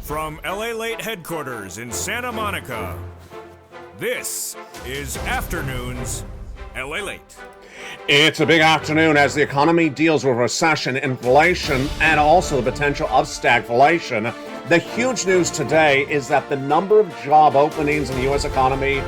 From LALATE headquarters in Santa Monica, this is Afternoons LALATE. It's a big afternoon as the economy deals with recession, inflation, and also the potential of stagflation. The huge news today is that the number of job openings in the U.S. economy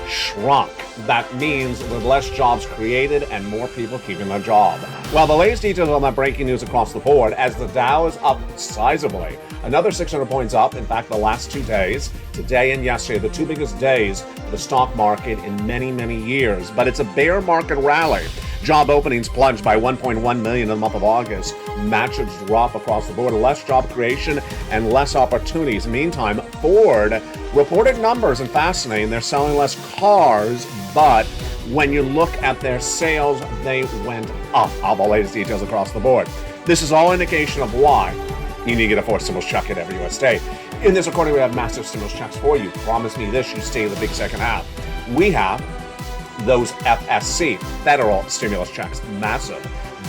shrunk. That means with less jobs created and more people keeping their job. Well, the latest details on that breaking news across the board as the Dow is up sizably. Another 600 points up. In fact, the last 2 days, today and yesterday, the two biggest days for the stock market in many, many years. But it's a bear market rally. Job openings plunged by 1.1 million in the month of August. Matches drop across the board. Less job creation and less opportunities. Meantime, Ford reported numbers, and fascinating, they're selling less cars, but when you look at their sales, they went up. All the latest details across the board. This is all indication of why you need to get a fourth stimulus check at every U.S. state. In this recording, we have massive stimulus checks for you. Promise me this, you stay in the big second half. We have those FSC, federal stimulus checks, massive.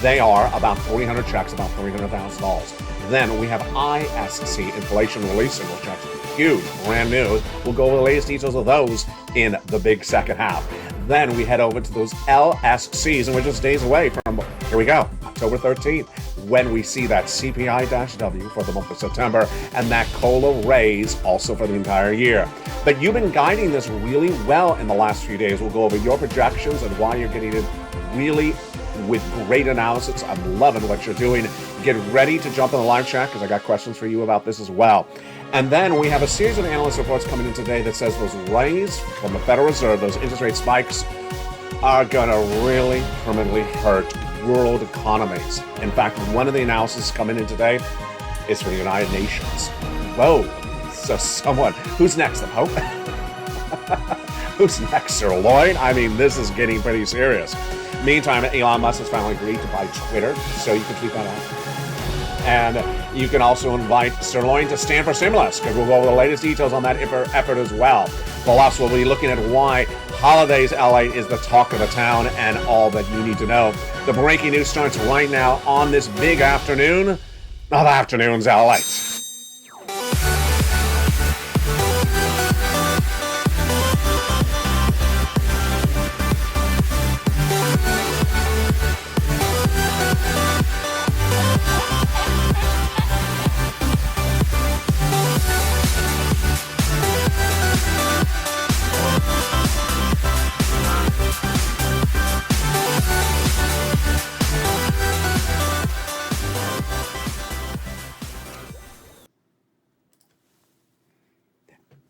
They are about 300 checks, about $300,000. Then we have ISC, inflation relief stimulus checks, huge, brand new. We'll go over the latest details of those in the big second half. Then we head over to those LSCs, and we're just days away from, here we go, October 13th, when we see that CPI-W for the month of September and that COLA raise also for the entire year. But you've been guiding this really well in the last few days. We'll go over your projections and why you're getting it really with great analysis. I'm loving what you're doing. Get ready to jump in the live chat because I got questions for you about this as well. And then we have a series of analyst reports coming in today that says those raise from the Federal Reserve, those interest rate spikes, are going to really permanently hurt world economies. In fact, one of the analysis coming in today is from the United Nations. Whoa. So someone, who's next, the Pope? Who's next, Sir Lloyd? I mean, this is getting pretty serious. Meantime, Elon Musk has finally agreed to buy Twitter, so you can tweet that out. And you can also invite Sir Lloyd to stand for stimulus, because we'll go over the latest details on that effort as well. Plus, we'll be looking at why Holidays LA is the talk of the town and all that you need to know. The breaking news starts right now on this big afternoon of Afternoons LA.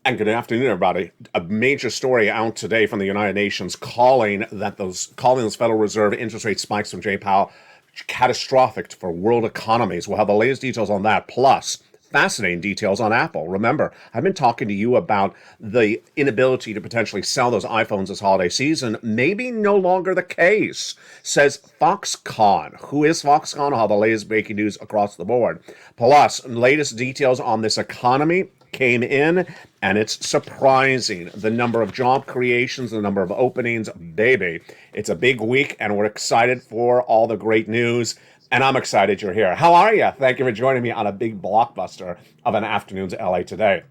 And good afternoon, everybody. A major story out today from the United Nations calling those Federal Reserve interest rate spikes from Jay Powell catastrophic for world economies. We'll have the latest details on that, plus fascinating details on Apple. Remember, I've been talking to you about the inability to potentially sell those iPhones this holiday season. Maybe no longer the case, says Foxconn. Who is Foxconn? I'll have the latest breaking news across the board. Plus, latest details on this economy came in, and it's surprising. The number of job creations, the number of openings, baby. It's a big week, and we're excited for all the great news, and I'm excited you're here. How are you? Thank you for joining me on a big blockbuster of an Afternoons LA today.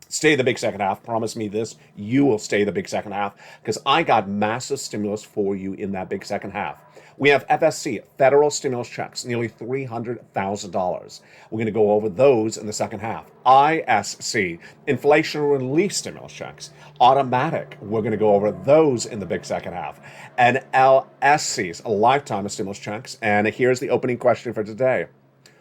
Stay the big second half. Promise me this, you will stay the big second half, because I got massive stimulus for you in that big second half. We have FSC, federal stimulus checks, nearly $300,000. We're going to go over those in the second half. ISC, inflation relief stimulus checks, automatic. We're going to go over those in the big second half. And LSCs, a lifetime of stimulus checks. And here's the opening question for today.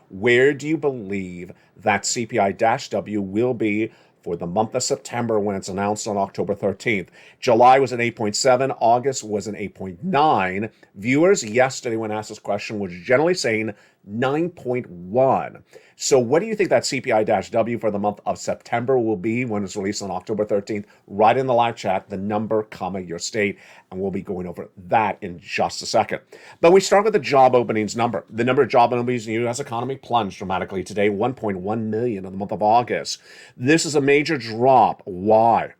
Where do you believe that CPI-W will be for the month of September when it's announced on October 13th. July was an 8.7. August was an 8.9. Viewers yesterday when asked this question was generally saying 9.1. So what do you think that CPI-W for the month of September will be when it's released on October 13th? Write in the live chat the number, comma, your state, and we'll be going over that in just a second. But we start with the job openings number. The number of job openings in the U.S. economy plunged dramatically today, 1.1 million in the month of August. This is a major drop. Why?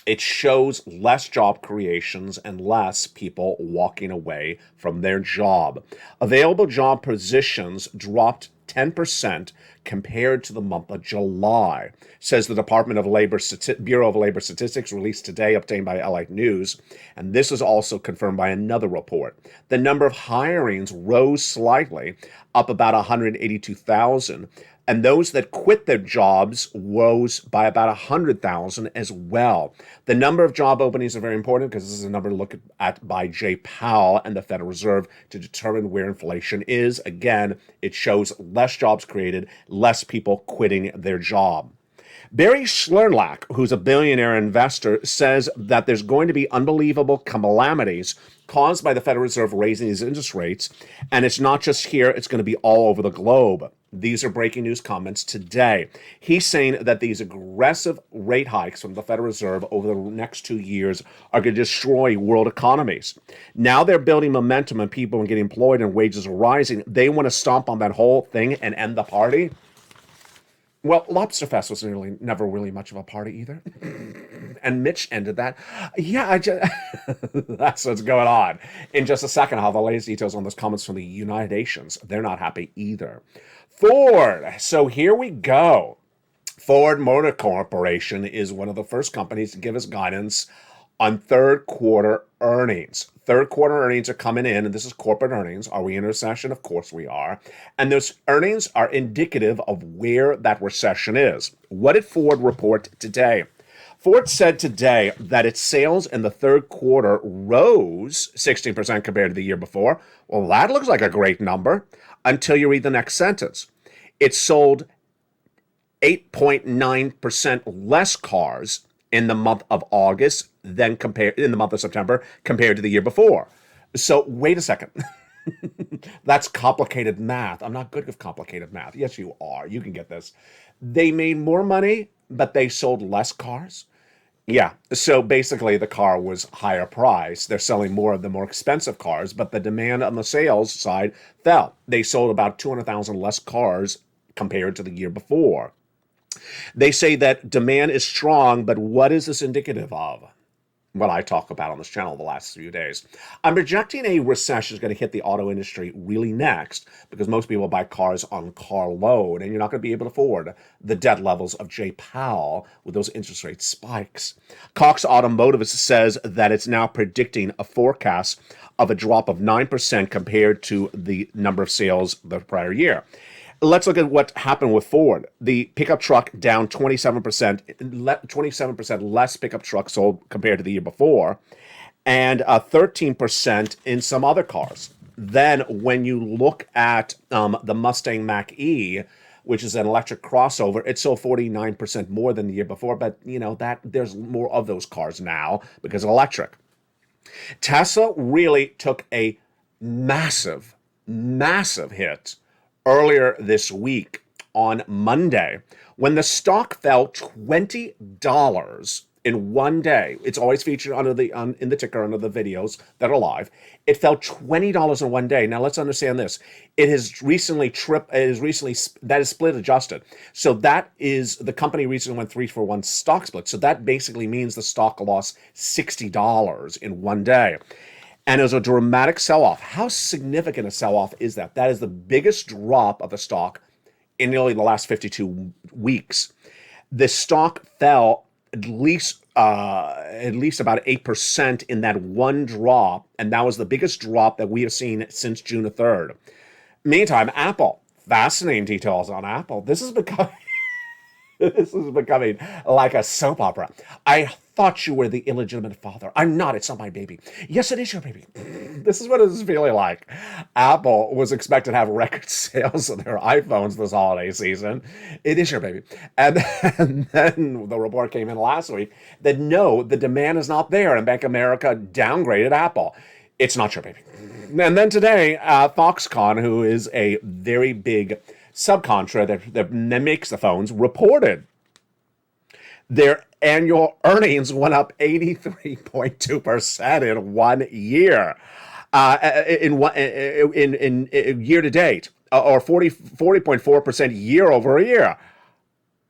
It shows less job creations and less people walking away from their job. Available job positions dropped 10% compared to the month of July, says the Department of Labor Bureau of Labor Statistics released today, obtained by LA News. And this is also confirmed by another report. The number of hirings rose slightly, up about 182,000. And those that quit their jobs rose by about 100,000 as well. The number of job openings are very important because this is a number looked at by Jay Powell and the Federal Reserve to determine where inflation is. Again, it shows less jobs created, less people quitting their job. Barry Schlerlach, who's a billionaire investor, says that there's going to be unbelievable calamities caused by the Federal Reserve raising these interest rates. And it's not just here, it's going to be all over the globe. These are breaking news comments today. He's saying that these aggressive rate hikes from the Federal Reserve over the next 2 years are going to destroy world economies. Now they're building momentum and people are getting employed and wages are rising. They want to stomp on that whole thing and end the party. Well, Lobster Fest was never really much of a party either. And Mitch ended that. Yeah, that's what's going on. In just a second, I'll have the latest details on those comments from the United Nations. They're not happy either. Ford. So here we go. Ford Motor Corporation is one of the first companies to give us guidance on third quarter earnings. Third quarter earnings are coming in, and this is corporate earnings. Are we in a recession? Of course we are. And those earnings are indicative of where that recession is. What did Ford report today? Ford said today that its sales in the third quarter rose 16% compared to the year before. Well, that looks like a great number until you read the next sentence. It sold 8.9% less cars in the month of August than in the month of September compared to the year before. So wait a second. That's complicated math. I'm not good with complicated math. Yes, you are. You can get this. They made more money, but they sold less cars. Yeah, so basically the car was higher priced. They're selling more of the more expensive cars, but the demand on the sales side fell. They sold about 200,000 less cars compared to the year before. They say that demand is strong, but what is this indicative of? What I talk about on this channel the last few days. I'm projecting a recession is going to hit the auto industry really next because most people buy cars on car loan and you're not going to be able to afford the debt levels of Jay Powell with those interest rate spikes. Cox Automotive says that it's now predicting a forecast of a drop of 9% compared to the number of sales the prior year. Let's look at what happened with Ford. The pickup truck down 27% less pickup trucks sold compared to the year before, and 13% in some other cars. Then when you look at the Mustang Mach-E, which is an electric crossover, it sold 49% more than the year before, but you know that there's more of those cars now because of electric. Tesla really took a massive hit earlier this week on Monday when the stock fell $20 in one day. It's always featured in the ticker under the videos that are live. It fell $20 in one day. Now let's understand this. It has recently that is split adjusted. So that is the company recently went 3-for-1 stock split. So that basically means the stock lost $60 in one day. And it was a dramatic sell-off. How significant a sell-off is that? That is the biggest drop of the stock in nearly the last 52 weeks. The stock fell at least about 8% in that one drop, and that was the biggest drop that we have seen since June the 3rd. Meantime, Apple. Fascinating details on Apple. This is becoming like a soap opera. I thought you were the illegitimate father. I'm not. It's not my baby. Yes, it is your baby. This is what it's feeling like. Apple was expected to have record sales of their iPhones this holiday season. It is your baby. And then the report came in last week that no, the demand is not there. And Bank of America downgraded Apple. It's not your baby. And then today, Foxconn, who is a very big subcontractor that makes the phones, reported their annual earnings went up 83.2% in 1 year, in year to date, or 40.4% year over year.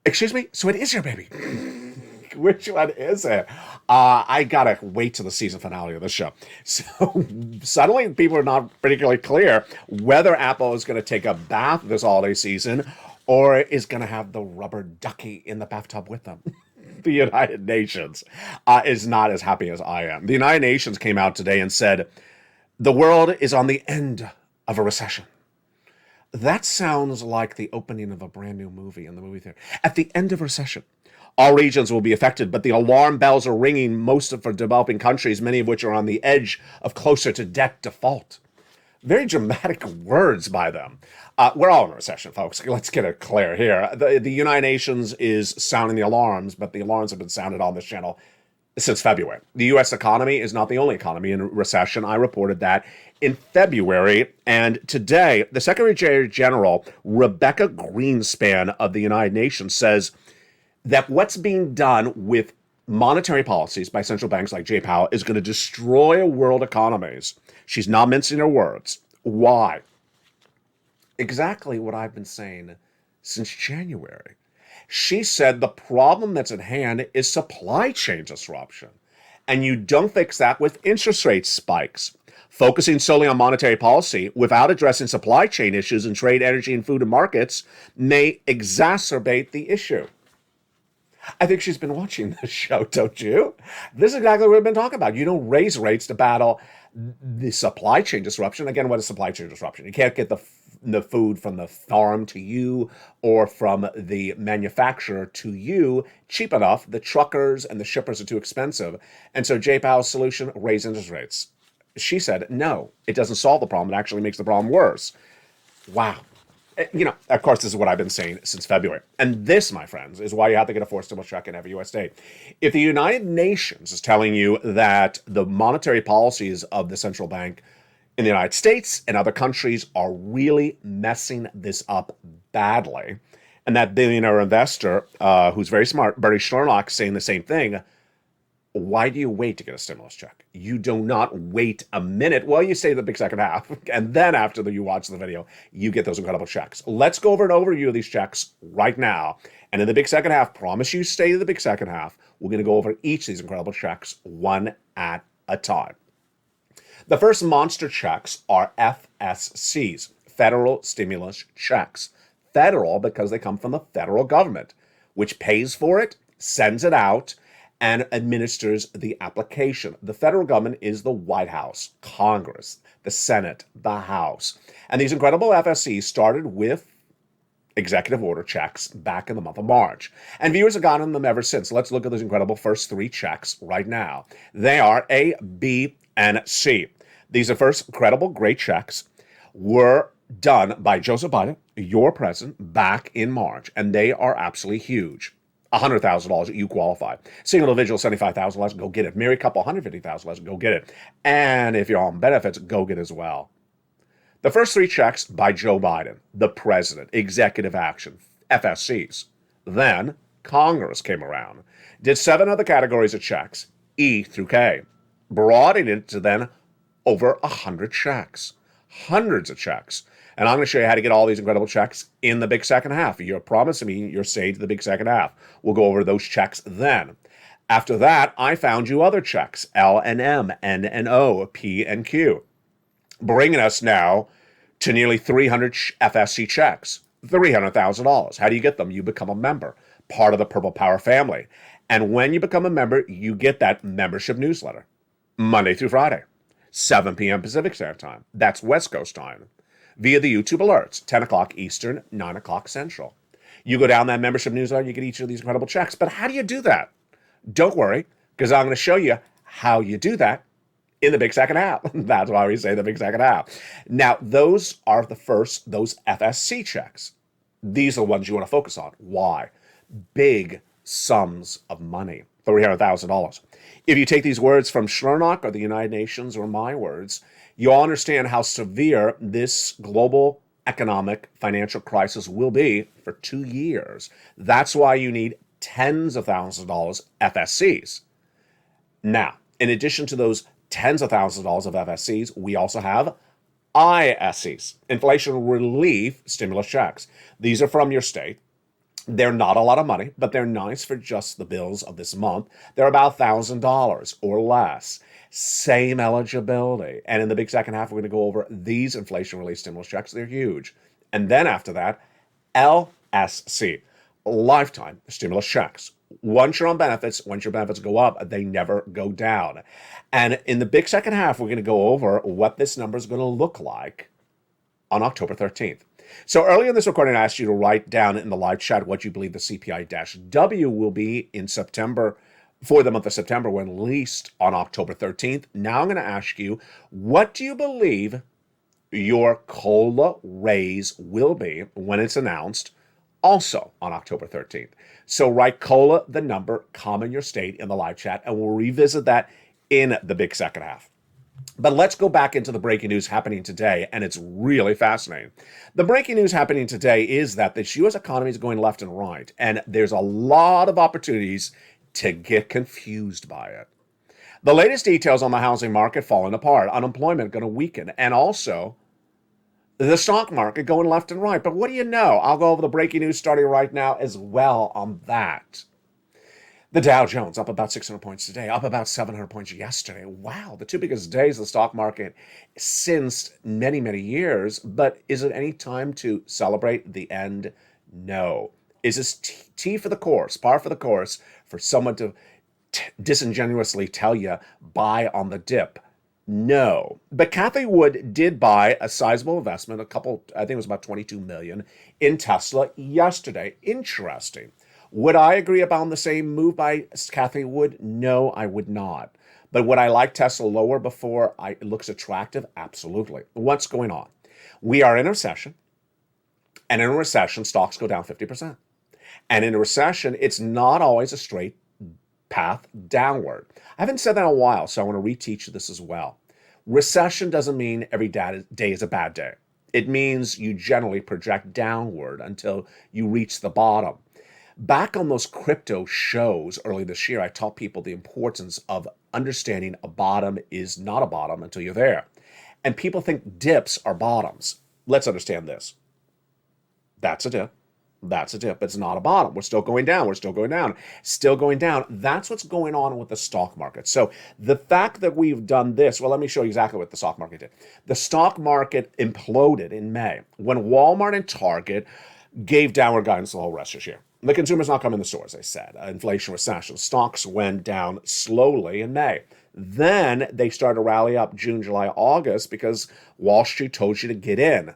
Excuse me. So it is your baby. Which one is it? I gotta wait till the season finale of the show. So suddenly people are not particularly clear whether Apple is going to take a bath this holiday season or is going to have the rubber ducky in the bathtub with them. The United Nations is not as happy as I am. The United Nations came out today and said, the world is on the end of a recession. That sounds like the opening of a brand new movie in the movie theater. At the end of recession, all regions will be affected, but the alarm bells are ringing most for developing countries, many of which are on the edge of closer to debt default. Very dramatic words by them. We're all in a recession, folks. Let's get it clear here. The United Nations is sounding the alarms, but the alarms have been sounded on this channel since February. The U.S. economy is not the only economy in recession. I reported that in February, and today, the Secretary General, Rebecca Greenspan of the United Nations, says that what's being done with monetary policies by central banks like Jay Powell is going to destroy world economies. She's not mincing her words. Why? Exactly what I've been saying since January. She said the problem that's at hand is supply chain disruption. And you don't fix that with interest rate spikes. Focusing solely on monetary policy without addressing supply chain issues in trade, energy, and food and markets may exacerbate the issue. I think she's been watching this show, don't you? This is exactly what we've been talking about. You don't raise rates to battle the supply chain disruption. Again, what is supply chain disruption? You can't get the food from the farm to you or from the manufacturer to you cheap enough. The truckers and the shippers are too expensive. And so Jay Powell's solution, raise interest rates. She said, no, it doesn't solve the problem. It actually makes the problem worse. Wow. You know, of course, this is what I've been saying since February. And this, my friends, is why you have to get a forced stimulus check in every U.S. state. If the United Nations is telling you that the monetary policies of the central bank in the United States and other countries are really messing this up badly, and that billionaire investor, who's very smart, Bernie Schnorlock, saying the same thing, why do you wait to get a stimulus check? You do not wait a minute. Well, you say the big second half, and then after you watch the video, you get those incredible checks. Let's go over an overview of these checks right now. And in the big second half, promise you stay to the big second half, we're going to go over each of these incredible checks one at a time. The first monster checks are FSCs, federal stimulus checks. Federal because they come from the federal government, which pays for it, sends it out, and administers the application. The federal government is the White House, Congress, the Senate, the House. And these incredible FSCs started with executive order checks back in the month of March. And viewers have gotten them ever since. Let's look at those incredible first three checks right now. They are A, B, and C. These are first incredible, great checks were done by Joseph Biden, your president, back in March. And they are absolutely huge. $100,000, you qualify. Single individual, $75,000 less, go get it. Married couple, $150,000 less, go get it. And if you're on benefits, go get it as well. The first three checks by Joe Biden, the president, executive action, FSCs. Then Congress came around, did 7 other categories of checks, E through K, broadening it to then over 100 checks, hundreds of checks. And I'm going to show you how to get all these incredible checks in the big second half. You're promising me you're staying to the big second half. We'll go over those checks then. After that, I found you other checks, L and M, N and O, P and Q, bringing us now to nearly 300 FSC checks, $300,000. How do you get them? You become a member, part of the Purple Power family. And when you become a member, you get that membership newsletter, Monday through Friday, 7 p.m. Pacific Standard Time. That's West Coast time. Via the YouTube alerts, 10 o'clock Eastern, 9 o'clock Central. You go down that membership newsletter, you get each of these incredible checks. But how do you do that? Don't worry, because I'm going to show you how you do that in the big second half. That's why we say the big second half. Now, those are those FSC checks. These are the ones you want to focus on. Why? Big sums of money, $300,000. If you take these words from Schnorlock or the United Nations or my words, you'll understand how severe this global economic financial crisis will be for 2 years. That's why you need tens of thousands of dollars FSCs. Now, in addition to those tens of thousands of dollars of FSCs, we also have ISCs, inflation relief stimulus checks. These are from your state. They're not a lot of money, but they're nice for just the bills of this month. They're about $1,000 or less. Same eligibility. And in the big second half, we're going to go over these inflation relief stimulus checks. They're huge. And then after that, LSC, lifetime stimulus checks. Once you're on benefits, once your benefits go up, they never go down. And in the big second half, we're going to go over what this number is going to look like on October 13th. So earlier in this recording, I asked you to write down in the live chat what you believe the CPI-W will be in September, for the month of September, when released on October 13th. Now I'm going to ask you, what do you believe your COLA raise will be when it's announced, also on October 13th? So write COLA, the number, comment your state in the live chat, and we'll revisit that in the big second half. But let's go back into the breaking news happening today, and it's really fascinating. The breaking news happening today is that the U.S. economy is going left and right, and there's a lot of opportunities to get confused by it. The latest details on the housing market falling apart, unemployment going to weaken, and also the stock market going left and right. But what do you know? I'll go over the breaking news starting right now as well on that. The Dow Jones up about 600 points today, up about 700 points yesterday. Wow, the two biggest days of the stock market since many, many years. But is it any time to celebrate the end? No. Is this tea for the course, par for the course, for someone to disingenuously tell you buy on the dip? No. But Cathie Wood did buy a sizable investment, I think it was about 22 million, in Tesla yesterday. Interesting. Would I agree about the same move by Cathie Wood? No, I would not. But would I like Tesla lower before it looks attractive? Absolutely. What's going on? We are in a recession, and in a recession, stocks go down 50%. And in a recession, it's not always a straight path downward. I haven't said that in a while, so I want to reteach you this as well. Recession doesn't mean every day is a bad day. It means you generally project downward until you reach the bottom. Back on those crypto shows early this year, I taught people the importance of understanding a bottom is not a bottom until you're there. And people think dips are bottoms. Let's understand this. That's a dip. That's a dip. It's not a bottom. We're still going down. We're still going down. Still going down. That's what's going on with the stock market. So the fact that we've done this, well, let me show you exactly what the stock market did. The stock market imploded in May when Walmart and Target gave downward guidance the whole rest of this year. The consumer's not coming in the stores, they said. Inflation, recession. Stocks went down slowly in May. Then they started to rally up June, July, August because Wall Street told you to get in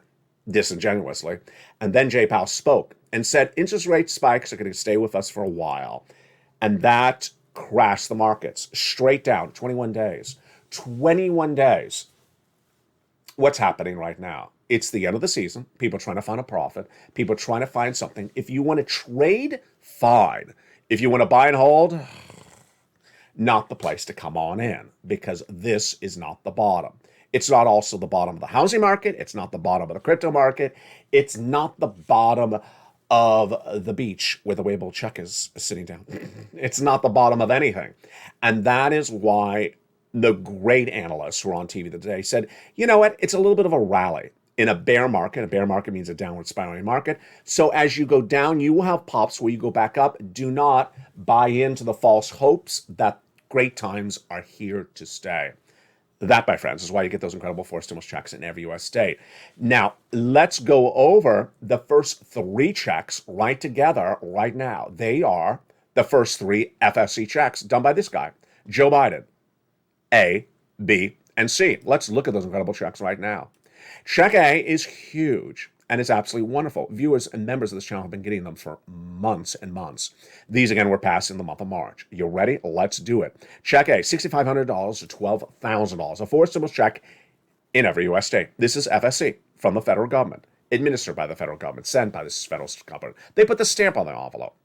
disingenuously. And then Jay Powell spoke and said interest rate spikes are going to stay with us for a while. And that crashed the markets straight down 21 days. 21 days. What's happening right now? It's the end of the season. People are trying to find a profit. People are trying to find something. If you want to trade, fine. If you want to buy and hold, not the place to come on in, because this is not the bottom. It's not also the bottom of the housing market. It's not the bottom of the crypto market. It's not the bottom of the beach where the Weibo Chuck is sitting down. It's not the bottom of anything. And that is why the great analysts who were on TV today said, you know what, it's a little bit of a rally. In a bear market means a downward spiraling market. So as you go down, you will have pops where you go back up. Do not buy into the false hopes that great times are here to stay. That, my friends, is why you get those incredible forced stimulus checks in every U.S. state. Now, let's go over the first three checks right together right now. They are the first three FSC checks done by this guy, Joe Biden. A, B, and C. Let's look at those incredible checks right now. Check A is huge, and it's absolutely wonderful. Viewers and members of this channel have been getting them for months and months. These, again, were passed in the month of March. You ready? Let's do it. Check A, $6,500 to $12,000. A forced stimulus check in every U.S. state. This is FSC from the federal government, administered by the federal government, sent by the federal government. They put the stamp on the envelope.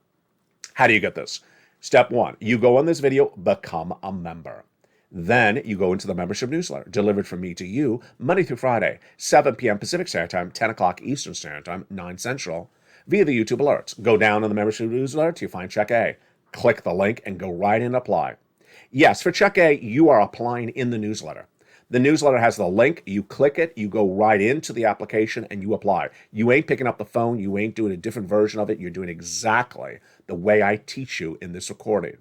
How do you get this? Step one, you go on this video, become a member. Then you go into the membership newsletter, delivered from me to you, Monday through Friday, 7 p.m. Pacific Standard Time, 10 o'clock Eastern Standard Time, 9 Central, via the YouTube alerts. Go down in the membership newsletter till you find Check A. Click the link and go right in and apply. Yes, for Check A, you are applying in the newsletter. The newsletter has the link. You click it, you go right into the application, and you apply. You ain't picking up the phone. You ain't doing a different version of it. You're doing exactly the way I teach you in this recording.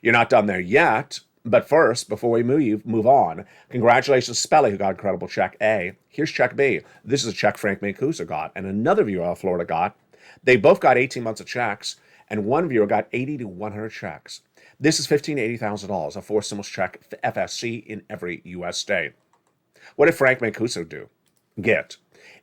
You're not done there yet, but first, before we move on, congratulations to Spelly, who got incredible check A. Here's check B. This is a check Frank Mancuso got, and another viewer out of Florida got. They both got 18 months of checks, and one viewer got 80 to 100 checks. This is $15,000 to $80,000, a forced stimulus check for FSC in every U.S. state. What did Frank Mancuso get?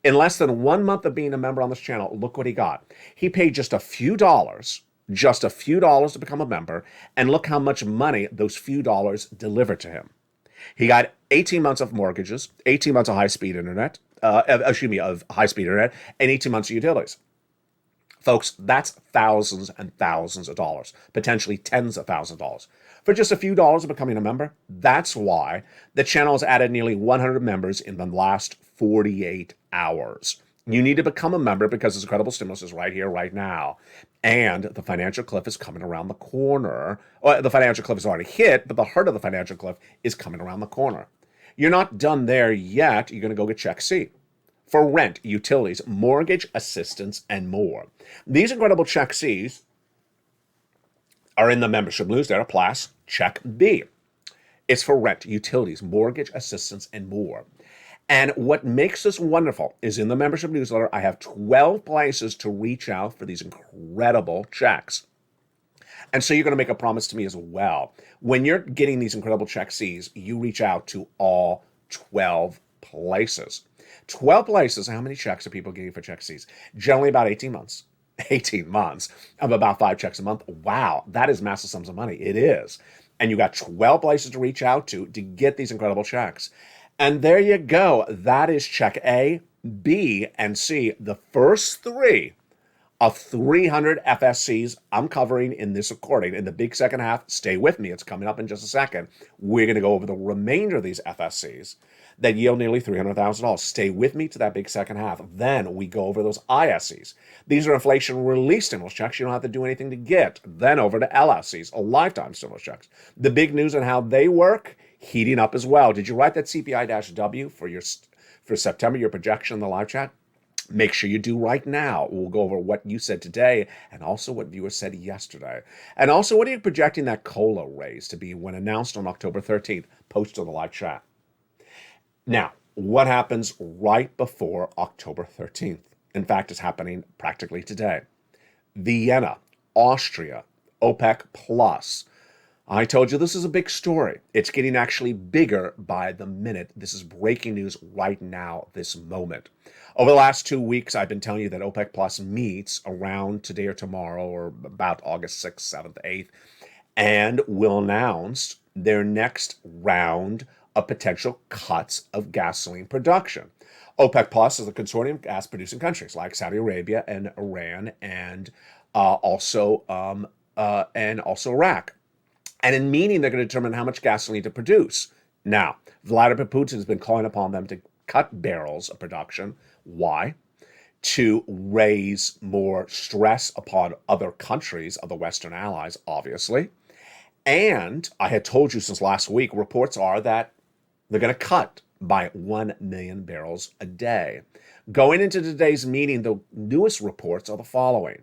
In less than 1 month of being a member on this channel, look what he got. He paid just a few dollars to become a member, and look how much money those few dollars delivered to him. He got 18 months of mortgages, 18 months of high-speed internet, and 18 months of utilities. Folks, that's thousands and thousands of dollars, potentially tens of thousands of dollars. For just a few dollars of becoming a member, that's why the channel has added nearly 100 members in the last 48 hours. You need to become a member because this incredible stimulus is right here, right now. And the financial cliff is coming around the corner. Well, the financial cliff is already hit, but the heart of the financial cliff is coming around the corner. You're not done there yet. You're going to go get check C. For rent, utilities, mortgage assistance, and more. These incredible check C's are in the membership newsletter, plus check B. It's for rent, utilities, mortgage assistance, and more. And what makes this wonderful is in the membership newsletter, I have 12 places to reach out for these incredible checks. And so you're going to make a promise to me as well. When you're getting these incredible check C's, you reach out to all 12 places. 12 places. How many checks are people getting for check C's? Generally about 18 months. 18 months of about 5 checks a month. Wow, that is massive sums of money. It is. And you got 12 places to reach out to get these incredible checks. And there you go. That is check A, B, and C. The first 3 of 300 FSCs I'm covering in this recording. In the big second half, stay with me. It's coming up in just a second. We're going to go over the remainder of these FSCs that yield nearly $300,000. Stay with me to that big second half. Then we go over those ISCs. These are inflation relief stimulus checks. You don't have to do anything to get. Then over to LSCs, a lifetime stimulus checks. The big news on how they work, heating up as well. Did you write that CPI-W for September, your projection in the live chat? Make sure you do right now. We'll go over what you said today and also what viewers said yesterday. And also, what are you projecting that COLA raise to be when announced on October 13th? Post on the live chat. Now, what happens right before October 13th? In fact, it's happening practically today. Vienna, Austria, OPEC Plus. I told you this is a big story. It's getting actually bigger by the minute. This is breaking news right now, this moment. Over the last 2 weeks, I've been telling you that OPEC Plus meets around today or tomorrow, or about August 6th, 7th, 8th, and will announce their next round of potential cuts of gasoline production. OPEC Plus is a consortium of gas-producing countries like Saudi Arabia and Iran, and also Iraq. And in meaning, they're going to determine how much gasoline to produce. Now, Vladimir Putin has been calling upon them to cut barrels of production. Why? To raise more stress upon other countries, other Western allies, obviously. And I had told you since last week, reports are that they're going to cut by 1 million barrels a day. Going into today's meeting, the newest reports are the following.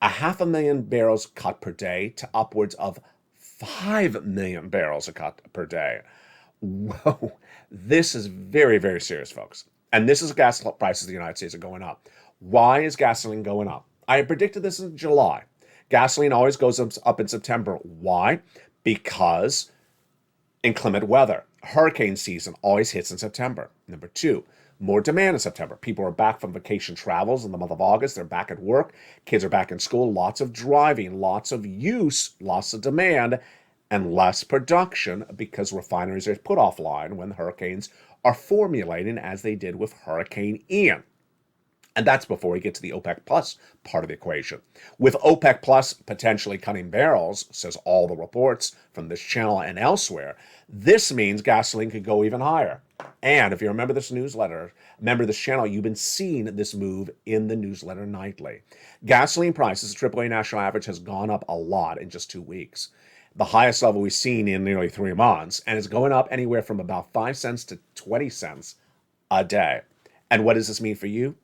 500,000 barrels cut per day to upwards of 5 million barrels a cut per day. Whoa, this is very, very serious, folks. And this is gas prices in the United States are going up. Why is gasoline going up? I had predicted this in July. Gasoline always goes up in September. Why? Because inclement weather. Hurricane season always hits in September. Number 2, more demand in September. People are back from vacation travels in the month of August. They're back at work. Kids are back in school. Lots of driving, lots of use, lots of demand, and less production because refineries are put offline when the hurricanes are formulating as they did with Hurricane Ian. And that's before we get to the OPEC Plus part of the equation. With OPEC Plus potentially cutting barrels, says all the reports from this channel and elsewhere, this means gasoline could go even higher. And if you remember this newsletter, remember this channel, you've been seeing this move in the newsletter nightly. Gasoline prices, the AAA national average, has gone up a lot in just 2 weeks. the highest level we've seen in nearly 3 months, and it's going up anywhere from about 5 cents to 20 cents a day. And what does this mean for you?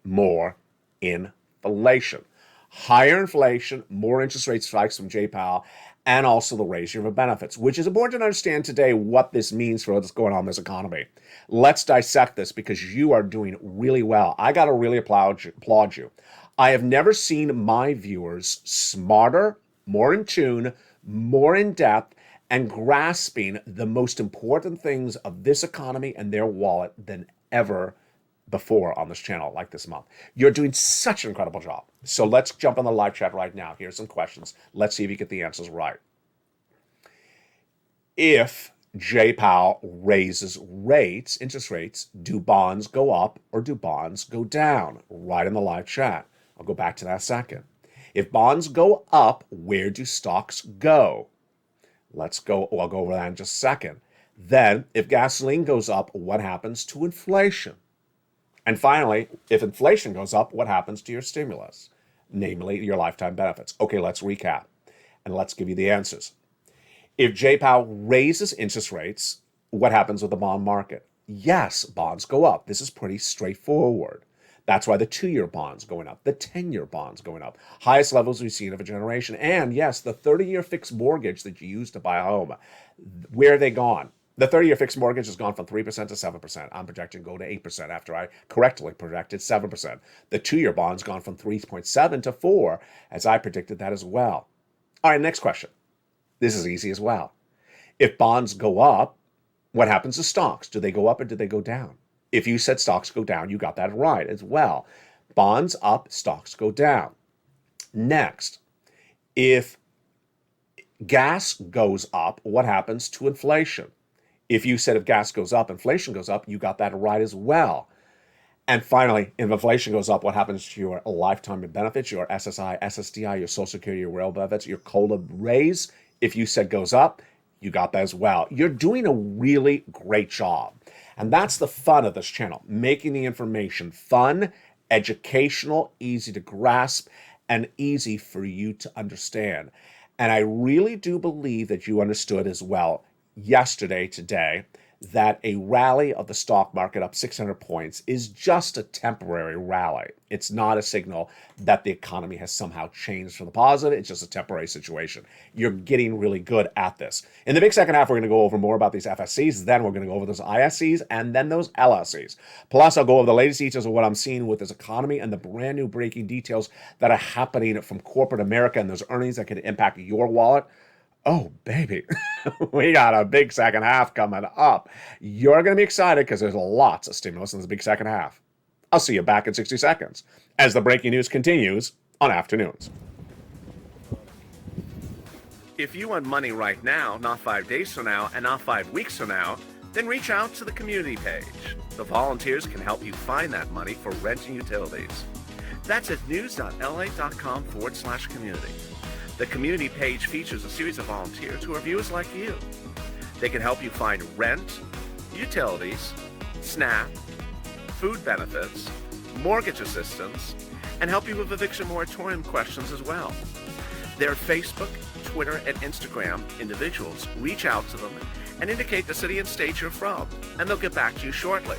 More inflation. Higher inflation, more interest rate spikes from Jay Powell, and also the raising of benefits, which is important to understand today what this means for what's going on in this economy. Let's dissect this because you are doing really well. I got to really applaud you. I have never seen my viewers smarter, more in tune, more in depth, and grasping the most important things of this economy and their wallet than ever before on this channel like this month. You're doing such an incredible job. So let's jump on the live chat right now. Here's some questions. Let's see if you get the answers right. If Jay Powell raises rates, interest rates, do bonds go up or do bonds go down? Right in the live chat. I'll go back to that in a second. If bonds go up, where do stocks go? Let's go. I'll go over that in just a second. Then, if gasoline goes up, what happens to inflation? And finally, if inflation goes up, what happens to your stimulus? Namely, your lifetime benefits. Okay, let's recap and let's give you the answers. If Jay Powell raises interest rates, what happens with the bond market? Yes, bonds go up. This is pretty straightforward. That's why the 2-year bond's going up, the 10-year bond's going up. Highest levels we've seen of a generation. And yes, the 30-year fixed mortgage that you use to buy a home, where are they gone? The 30-year fixed mortgage has gone from 3% to 7%. I'm projecting go to 8% after I correctly projected 7%. The 2-year bond's gone from 3.7 to 4, as I predicted that as well. All right, next question. This is easy as well. If bonds go up, what happens to stocks? Do they go up or do they go down? If you said stocks go down, you got that right as well. Bonds up, stocks go down. Next, if gas goes up, what happens to inflation? If you said if gas goes up, inflation goes up, you got that right as well. And finally, if inflation goes up, what happens to your lifetime benefits, your SSI, SSDI, your Social Security, your rail benefits, your COLA raise? If you said goes up, you got that as well. You're doing a really great job. And that's the fun of this channel, making the information fun, educational, easy to grasp, and easy for you to understand. And I really do believe that you understood as well yesterday, today, that a rally of the stock market up 600 points is just a temporary rally. It's not a signal that the economy has somehow changed for the positive. It's just a temporary situation. You're getting really good at this. In the big second half, we're going to go over more about these FSCs. Then we're going to go over those ISCs and then those LSCs. Plus, I'll go over the latest details of what I'm seeing with this economy and the brand new breaking details that are happening from corporate America and those earnings that could impact your wallet. Oh, baby, we got a big second half coming up. You're going to be excited because there's lots of stimulus in this big second half. I'll see you back in 60 seconds as the breaking news continues on Afternoons. If you want money right now, not 5 days from now, and not 5 weeks from now, then reach out to the community page. The volunteers can help you find that money for rent and utilities. That's at news.la.com/community. The community page features a series of volunteers who are viewers like you. They can help you find rent, utilities, SNAP, food benefits, mortgage assistance, and help you with eviction moratorium questions as well. Their Facebook, Twitter, and Instagram individuals reach out to them and indicate the city and state you're from, and they'll get back to you shortly.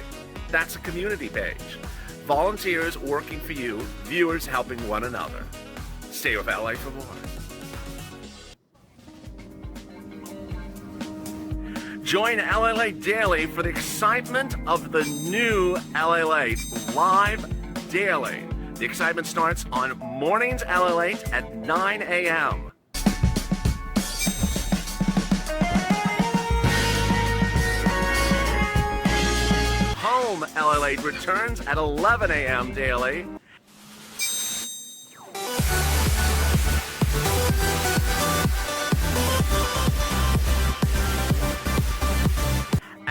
That's a community page. Volunteers working for you, viewers helping one another. Stay with LA for more. Join LALATE Daily for the excitement of the new LALATE live daily. The excitement starts on mornings LALATE at 9 a.m. Home LALATE returns at 11 a.m. daily.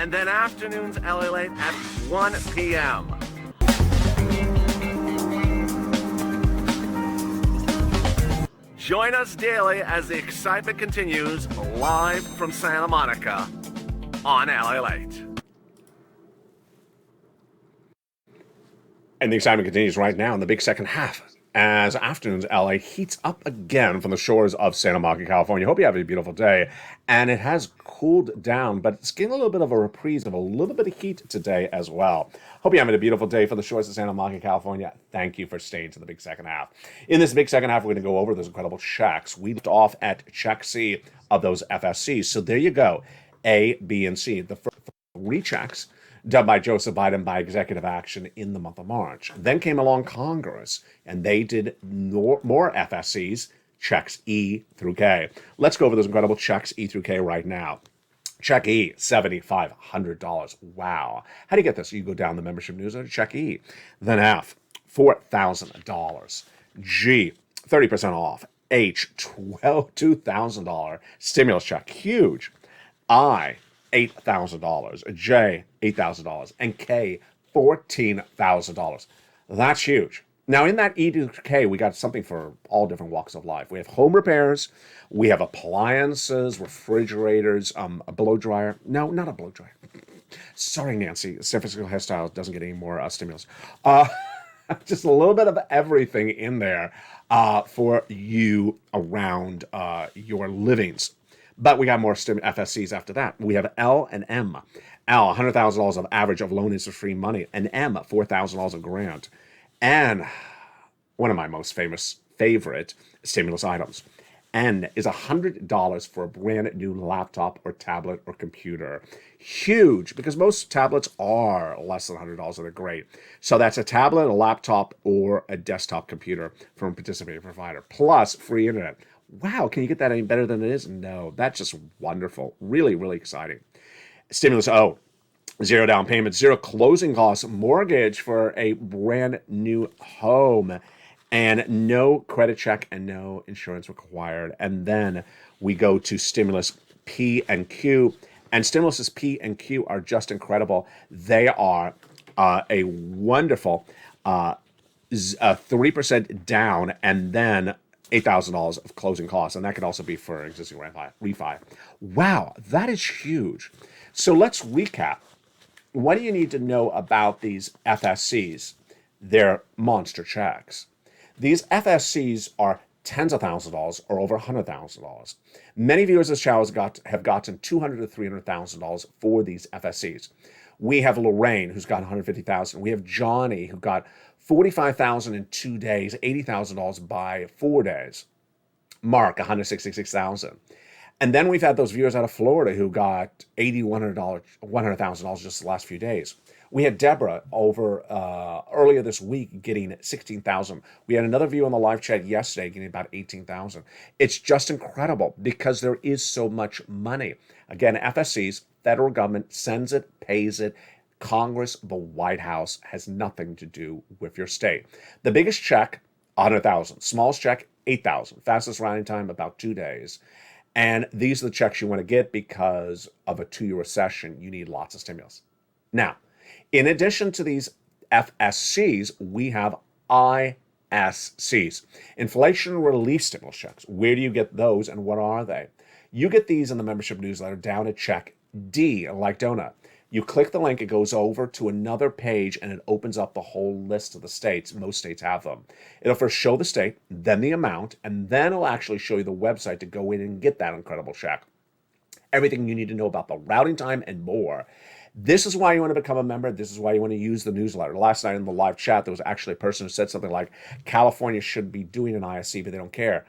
And then afternoons LALATE at 1 p.m. Join us daily as the excitement continues live from Santa Monica on LALATE. And the excitement continues right now in the big second half. as afternoon's LA heats up again from the shores of Santa Monica, California. Hope you have a beautiful day. And it has cooled down, but it's getting a little bit of a reprise of a little bit of heat today as well. Hope you're having a beautiful day from the shores of Santa Monica, California. Thank you for staying to the big second half. In this big second half, we're going to go over those incredible checks. We left off at check C of those FSCs. So there you go. A, B, and C. The first three checks done by Joseph Biden by executive action in the month of March. Then came along Congress, and they did more FSCs, checks E through K. Let's go over those incredible checks E through K right now. Check E, $7,500. Wow. How do you get this? You go down the membership newsletter, check E. Then F, $4,000. G, 30% off. H, $2,000 stimulus check. Huge. I, $8,000. J, $8,000. And K, $14,000. That's huge. Now, in that E to K, we got something for all different walks of life. We have home repairs, we have appliances, refrigerators, a blow dryer. No, not a blow dryer. Sorry, Nancy. San Francisco hairstyle doesn't get any more stimulus. Just a little bit of everything in there for you around your livings. But we got more FSCs after that. We have L and M. L, $100,000 of average of loan interest-free money. And M, $4,000 of grant. And one of my most favorite stimulus items. N is $100 for a brand new laptop or tablet or computer. Huge, because most tablets are less than $100 and they're great. So that's a tablet, a laptop, or a desktop computer from a participating provider, plus free internet. Wow, can you get that any better than it is? No, that's just wonderful. Really, really exciting. Stimulus O, zero down payment, zero closing costs, mortgage for a brand new home, and no credit check and no insurance required. And then we go to stimulus P and Q. And stimuluses P and Q are just incredible. They are a wonderful 3% down and then $8,000 of closing costs, and that could also be for existing refi. Wow, that is huge. So let's recap. What do you need to know about these FSCs? They're monster checks. These FSCs are tens of thousands of dollars or over $100,000. Many viewers of this channel have gotten $200,000 to $300,000 for these FSCs. We have Lorraine, who's got $150,000. We have Johnny, who got $45,000 in 2 days, $80,000 by 4 days. Mark, $166,000. And then we've had those viewers out of Florida who got $100,000 just the last few days. We had Deborah over earlier this week getting $16,000. We had another viewer on the live chat yesterday getting about $18,000. It's just incredible because there is so much money. Again, FSCs, federal government sends it, pays it. Congress, the White House has nothing to do with your state. The biggest check, $100,000. Smallest check, $8,000. Fastest rounding time, about 2 days. And these are the checks you want to get because of a 2-year recession. You need lots of stimulus. Now, in addition to these FSCs, we have ISCs, inflation relief stimulus checks. Where do you get those and what are they? You get these in the membership newsletter down at check D, like donut. You click the link, it goes over to another page, and it opens up the whole list of the states. Most states have them. It'll first show the state, then the amount, and then it'll actually show you the website to go in and get that incredible check. Everything you need to know about the routing time and more. This is why you want to become a member. This is why you want to use the newsletter. Last night in the live chat, there was actually a person who said something like, California should be doing an ISC, but they don't care.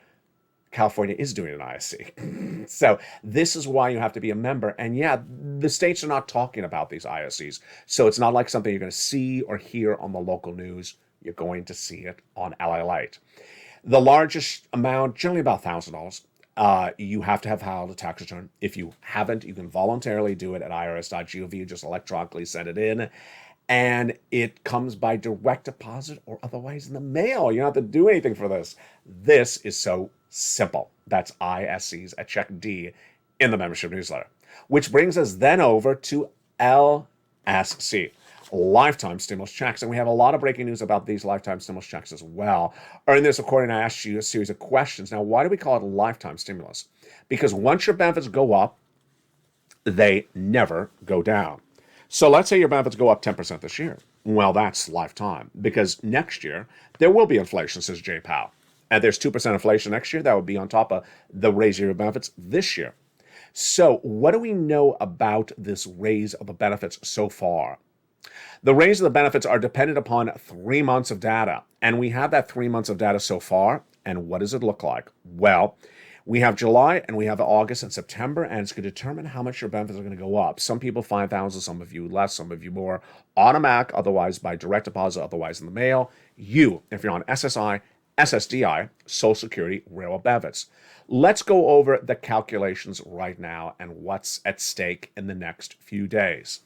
California is doing an ISC. So this is why you have to be a member. And yeah, the states are not talking about these ISCs. So it's not like something you're going to see or hear on the local news. You're going to see it on LALATE. The largest amount, generally about $1,000. You have to have filed a tax return. If you haven't, you can voluntarily do it at irs.gov. You just electronically send it in. And it comes by direct deposit or otherwise in the mail. You don't have to do anything for this. This is so simple. That's ISCs at check D in the membership newsletter. Which brings us then over to LSC, lifetime stimulus checks. And we have a lot of breaking news about these lifetime stimulus checks as well. Earlier this recording, I asked you a series of questions. Now, why do we call it lifetime stimulus? Because once your benefits go up, they never go down. So let's say your benefits go up 10% this year. Well, that's lifetime, because next year there will be inflation, says Jay Powell. And there's 2% inflation next year. That would be on top of the raise of your benefits this year. So what do we know about this raise of the benefits so far? The raise of the benefits are dependent upon 3 months of data. And we have that 3 months of data so far. And what does it look like? Well, we have July and we have August and September, and it's going to determine how much your benefits are going to go up. Some people 5,000, some of you less, some of you more. Automatic, otherwise by direct deposit, otherwise in the mail. You, if you're on SSI, SSDI, Social Security, railroad benefits. Let's go over the calculations right now and what's at stake in the next few days.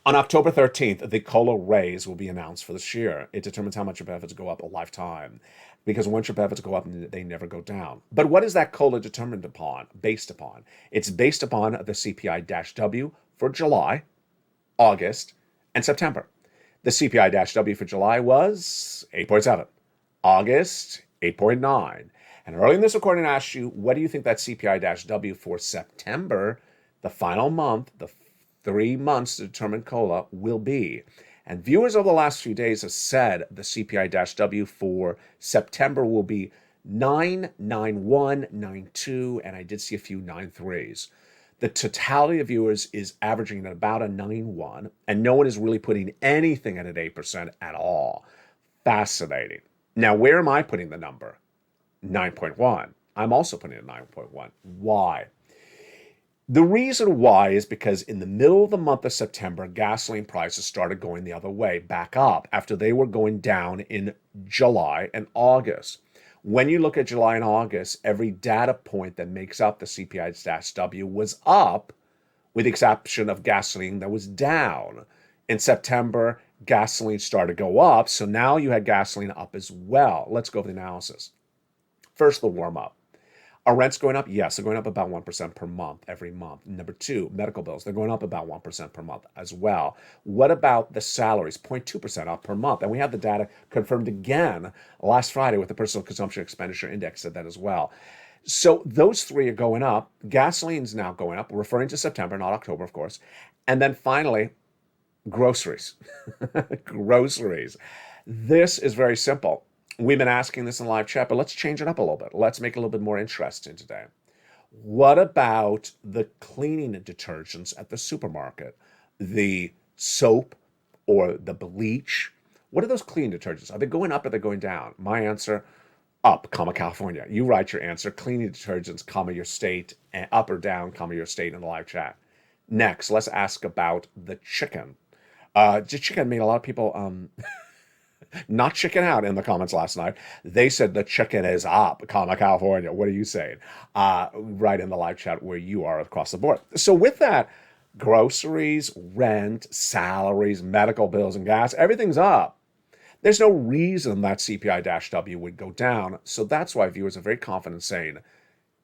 On October 13th, the COLA raise will be announced for this year. It determines how much your benefits go up a lifetime, because once your benefits go up, they never go down. But what is that COLA determined upon, based upon? It's based upon the CPI-W for July, August, and September. The CPI-W for July was 8.7, August 8.9. And early in this recording, I asked you, what do you think that CPI-W for September, the final month, the 3 months to determine COLA, will be? And viewers over the last few days have said the CPI-W for September will be 99192, and I did see a few 93s. The totality of viewers is averaging at about a 91, and no one is really putting anything at an 8% at all. Fascinating. Now, where am I putting the number? 9.1. I'm also putting it at 9.1. Why? The reason why is because in the middle of the month of September, gasoline prices started going the other way, back up, after they were going down in July and August. When you look at July and August, every data point that makes up the CPI-W was up, with the exception of gasoline that was down. In September, gasoline started to go up, so now you had gasoline up as well. Let's go over the analysis. First, the warm-up. Are rents going up? Yes, they're going up about 1% per month, every month. Number two, medical bills. They're going up about 1% per month as well. What about the salaries? 0.2% up per month. And we have the data confirmed again last Friday with the Personal Consumption Expenditure Index said that as well. So those three are going up. Gasoline's now going up, referring to September, not October, of course. And then finally, groceries. Groceries. This is very simple. We've been asking this in live chat, but let's change it up a little bit. Let's make it a little bit more interesting today. What about the cleaning detergents at the supermarket? The soap or the bleach? What are those cleaning detergents? Are they going up or are they going down? My answer, up, comma, California. You write your answer, cleaning detergents, comma, your state, and up or down, comma, your state in the live chat. Next, let's ask about the chicken. The chicken made a lot of people... not chicken out in the comments last night. They said the chicken is up, comma, California. What are you saying? Right in the live chat where you are across the board. So with that, groceries, rent, salaries, medical bills, and gas, everything's up. There's no reason that CPI-W would go down. So that's why viewers are very confident saying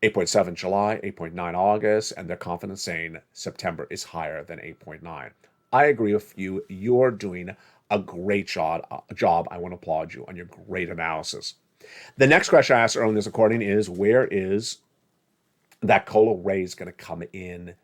8.7 July, 8.9 August, and they're confident saying September is higher than 8.9. I agree with you. You're doing a great job. I want to applaud you on your great analysis. The next question I asked earlier in this recording is, where is that COLA raise going to come in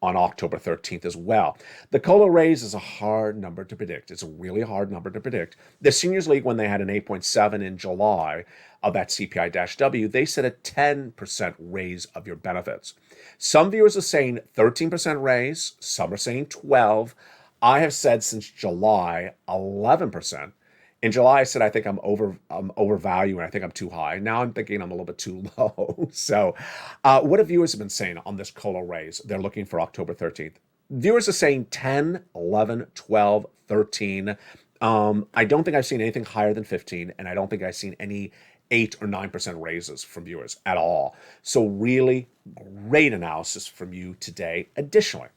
on October 13th as well? The COLA raise is a hard number to predict. It's a really hard number to predict. The Seniors League, when they had an 8.7 in July of that CPI-W, they said a 10% raise of your benefits. Some viewers are saying 13% raise. Some are saying 12%. I have said since July, 11%. In July, I said I think I'm overvaluing. I think I'm too high. Now I'm thinking I'm a little bit too low. So what have viewers have been saying on this COLA raise? They're looking for October 13th. Viewers are saying 10, 11, 12, 13. I don't think I've seen anything higher than 15, and I don't think I've seen any 8 or 9% raises from viewers at all. So really great analysis from you today. Additionally,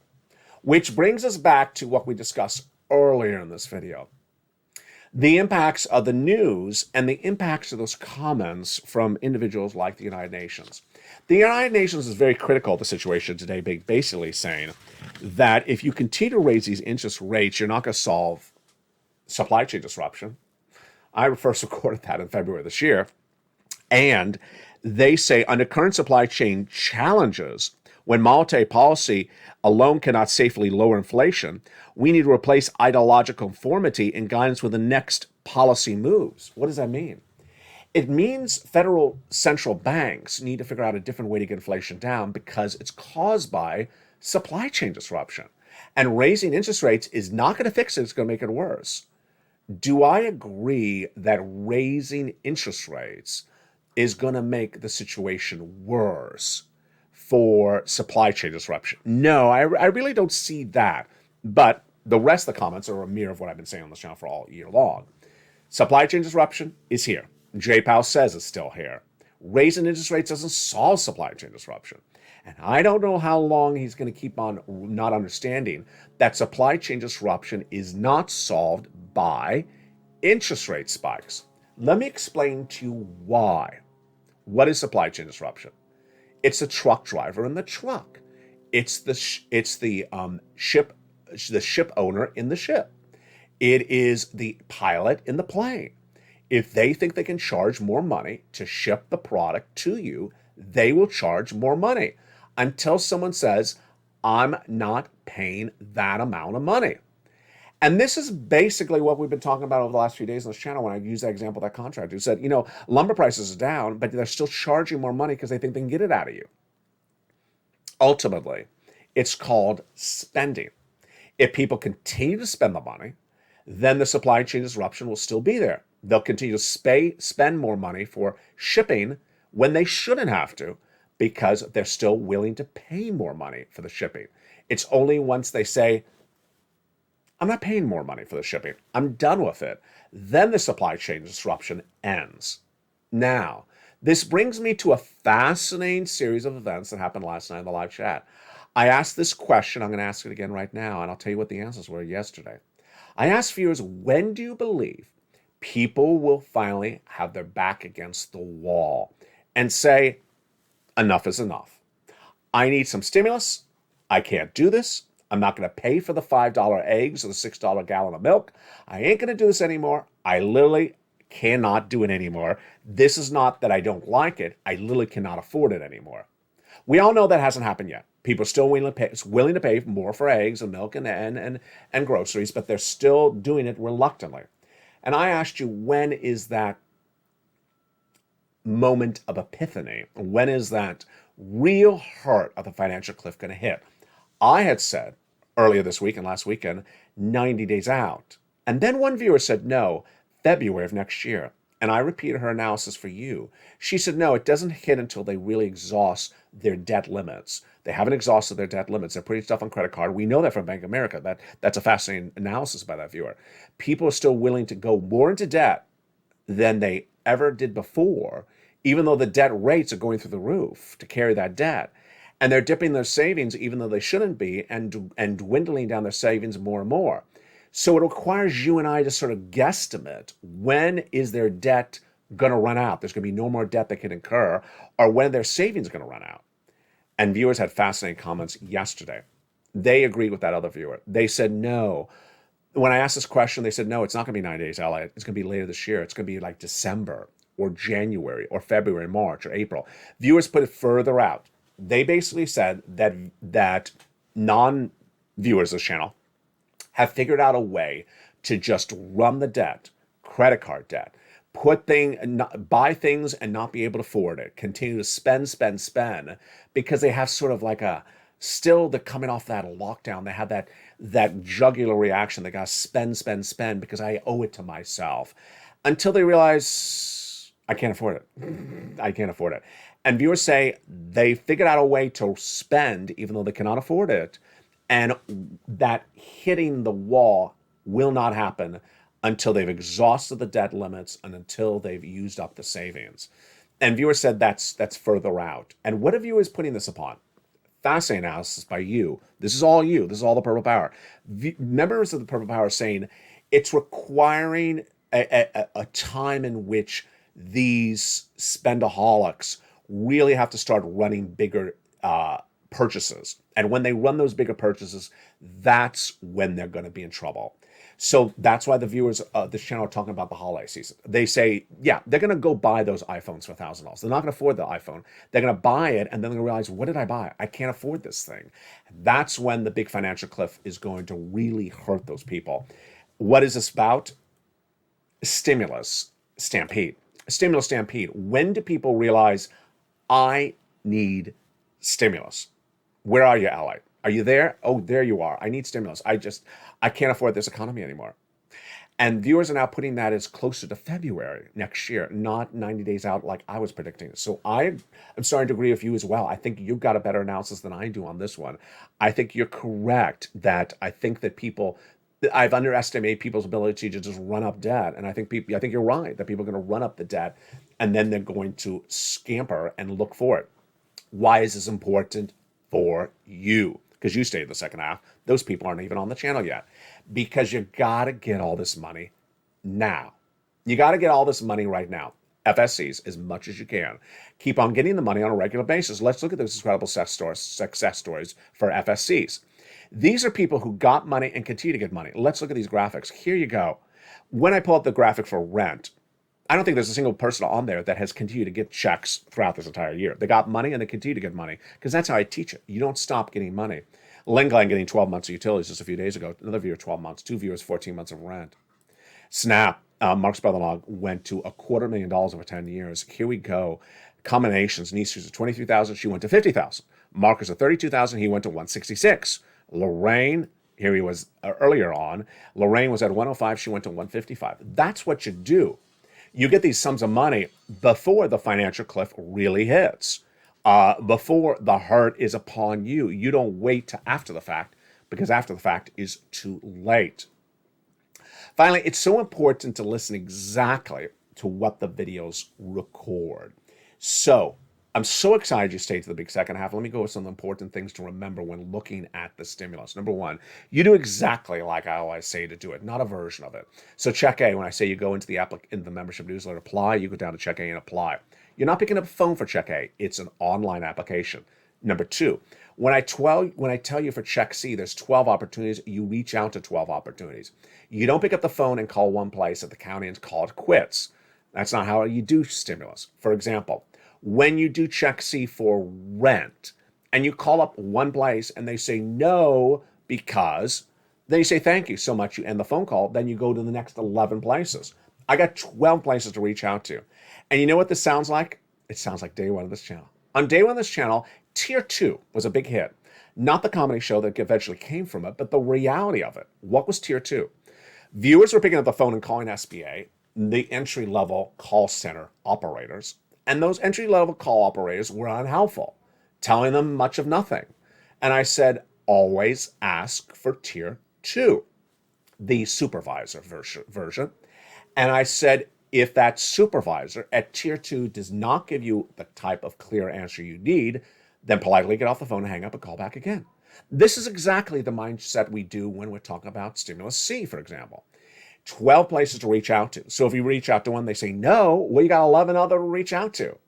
which brings us back to what we discussed earlier in this video. The impacts of the news and the impacts of those comments from individuals like the United Nations. The United Nations is very critical of the situation today, basically saying that if you continue to raise these interest rates, you're not going to solve supply chain disruption. I first recorded that in February of this year. And they say under current supply chain challenges, When monetary policy alone cannot safely lower inflation, we need to replace ideological conformity and guidance with the next policy moves. What does that mean? It means federal central banks need to figure out a different way to get inflation down because it's caused by supply chain disruption. And raising interest rates is not going to fix it, it's going to make it worse. Do I agree that raising interest rates is going to make the situation worse for supply chain disruption? No, I really don't see that. But the rest of the comments are a mirror of what I've been saying on this channel for all year long. Supply chain disruption is here. Jay Powell says it's still here. Raising interest rates doesn't solve supply chain disruption. And I don't know how long he's going to keep on not understanding that supply chain disruption is not solved by interest rate spikes. Let me explain to you why. What is supply chain disruption? It's the truck driver in the truck. It's the ship owner in the ship. It is the pilot in the plane. If they think they can charge more money to ship the product to you, they will charge more money until someone says, I'm not paying that amount of money. And this is basically what we've been talking about over the last few days on this channel when I used that example of that contractor who said, lumber prices are down, but they're still charging more money because they think they can get it out of you. Ultimately, it's called spending. If people continue to spend the money, then the supply chain disruption will still be there. They'll continue to spend more money for shipping when they shouldn't have to because they're still willing to pay more money for the shipping. It's only once they say, I'm not paying more money for the shipping, I'm done with it, then the supply chain disruption ends. Now, this brings me to a fascinating series of events that happened last night in the live chat. I asked this question, I'm going to ask it again right now, and I'll tell you what the answers were yesterday. I asked viewers, when do you believe people will finally have their back against the wall and say, enough is enough. I need some stimulus. I can't do this. I'm not going to pay for the $5 eggs or the $6 gallon of milk. I ain't going to do this anymore. I literally cannot do it anymore. This is not that I don't like it. I literally cannot afford it anymore. We all know that hasn't happened yet. People are still willing to pay more for eggs and milk and groceries, but they're still doing it reluctantly. And I asked you, when is that moment of epiphany? When is that real hurt of the financial cliff going to hit? I had said earlier this week and last weekend, 90 days out. And then one viewer said, no, February of next year. And I repeated her analysis for you. She said, no, it doesn't hit until they really exhaust their debt limits. They haven't exhausted their debt limits. They're putting stuff on credit card. We know that from Bank of America. That's a fascinating analysis by that viewer. People are still willing to go more into debt than they ever did before, even though the debt rates are going through the roof to carry that debt. And they're dipping their savings, even though they shouldn't be, and dwindling down their savings more and more. So it requires you and I to sort of guesstimate, when is their debt going to run out? There's going to be no more debt they can incur, or when their savings going to run out. And viewers had fascinating comments yesterday. They agreed with that other viewer. They said no. When I asked this question, they said, no, it's not going to be 9 days, LA. It's going to be later this year. It's going to be like December or January or February, March or April. Viewers put it further out. They basically said that non-viewers of this channel have figured out a way to just run the debt, credit card debt, buy things and not be able to afford it, continue to spend, because they have sort of like they're coming off that lockdown. They have that jugular reaction. They got to spend because I owe it to myself, until they realize I can't afford it. I can't afford it. And viewers say they figured out a way to spend even though they cannot afford it, and that hitting the wall will not happen until they've exhausted the debt limits and until they've used up the savings. And viewers said that's further out. And what are viewers putting this upon? Fascinating analysis by you. This is all you. This is all the Purple Power. Members of the Purple Power are saying it's requiring a time in which these spendaholics really have to start running bigger purchases. And when they run those bigger purchases, that's when they're going to be in trouble. So that's why the viewers of this channel are talking about the holiday season. They say, yeah, they're going to go buy those iPhones for $1,000. They're not going to afford the iPhone. They're going to buy it, and then they're going to realize, what did I buy? I can't afford this thing. That's when the big financial cliff is going to really hurt those people. What is this about? Stimulus stampede. Stimulus stampede. When do people realize, I need stimulus? Where are you, ally? Are you there? Oh, there you are. I need stimulus. I can't afford this economy anymore. And viewers are now putting that as closer to February next year, not 90 days out like I was predicting. So I am starting to agree with you as well. I think you've got a better analysis than I do on this one. I think you're correct that I think that I've underestimated people's ability to just run up debt. And I think you're right that people are going to run up the debt and then they're going to scamper and look for it. Why is this important for you? Because you stayed in the second half. Those people aren't even on the channel yet. Because you got to get all this money now. You got to get all this money right now. FSCs as much as you can. Keep on getting the money on a regular basis. Let's look at those incredible success stories for FSCs. These are people who got money and continue to get money. Let's look at these graphics. Here you go. When I pull up the graphic for rent, I don't think there's a single person on there that has continued to get checks throughout this entire year. They got money and they continue to get money because that's how I teach it. You don't stop getting money. Lengline getting 12 months of utilities just a few days ago. Another viewer 12 months. Two viewers 14 months of rent. Snap. Mark's brother-in-law went to $250,000 over 10 years. Here we go. Combinations. Niece is at $23,000. She went to $50,000. Mark is at $32,000. He went to $166,000. Lorraine, here he was earlier on. Lorraine was at $105,000. She went to $155,000. That's what you do. You get these sums of money before the financial cliff really hits, before the hurt is upon you. You don't wait to after the fact, because after the fact is too late. Finally, it's so important to listen exactly to what the videos record. So I'm so excited you stayed to the big second half. Let me go with some important things to remember when looking at the stimulus. Number one, you do exactly like I always say to do it, not a version of it. So check A, when I say you go into the membership newsletter, apply, you go down to check A and apply. You're not picking up a phone for check A. It's an online application. Number two, when I tell you for check C, there's 12 opportunities, you reach out to 12 opportunities. You don't pick up the phone and call one place at the county and call it quits. That's not how you do stimulus. For example, when you do check C for rent and you call up one place and they say no because, then you say thank you so much, you end the phone call, then you go to the next 11 places. I got 12 places to reach out to. And you know what this sounds like? It sounds like day one of this channel. On day one of this channel, Tier 2 was a big hit. Not the comedy show that eventually came from it, but the reality of it. What was Tier 2? Viewers were picking up the phone and calling SBA, the entry-level call center operators. And those entry-level call operators were unhelpful, telling them much of nothing. And I said, always ask for Tier 2, the supervisor version. And I said, if that supervisor at Tier 2 does not give you the type of clear answer you need, then politely get off the phone and hang up and call back again. This is exactly the mindset we do when we're talking about Stimulus C, for example. 12 places to reach out to. So if you reach out to one, they say no, well, you got 11 other to reach out to.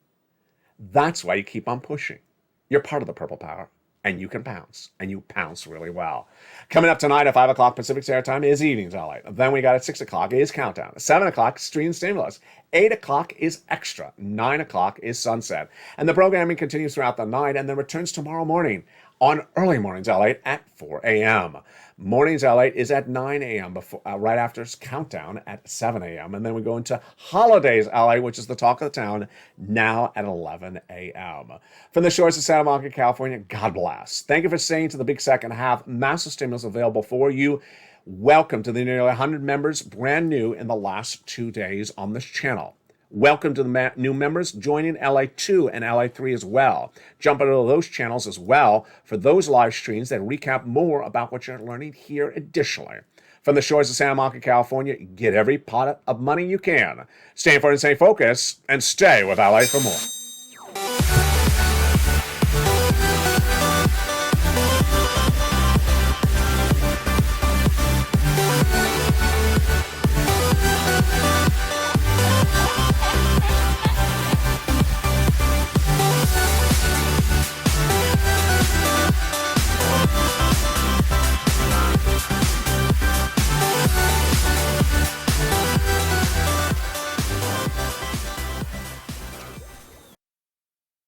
That's why you keep on pushing. You're part of the purple power, and you can pounce, and you pounce really well. Coming up tonight at 5 o'clock Pacific Standard Time is Evenings LA. Then we got at 6 o'clock is Countdown. At 7 o'clock, Stream Stimulus. 8 o'clock is Extra. 9 o'clock is Sunset. And the programming continues throughout the night and then returns tomorrow morning on Early Mornings LA at 4 a.m. Mornings LA is at 9 a.m. before right after Countdown at 7 a.m. And then we go into Holidays LA, which is the talk of the town, now at 11 a.m. From the shores of Santa Monica, California, God bless. Thank you for staying to the big second half. Massive stimulus available for you. Welcome to the nearly 100 members, brand new in the last 2 days on this channel. Welcome to the new members joining LA2 and LA3 as well. Jump into those channels as well for those live streams that recap more about what you're learning here additionally. From the shores of Santa Monica, California, get every pot of money you can. Stay informed and stay focused, and stay with LA for more.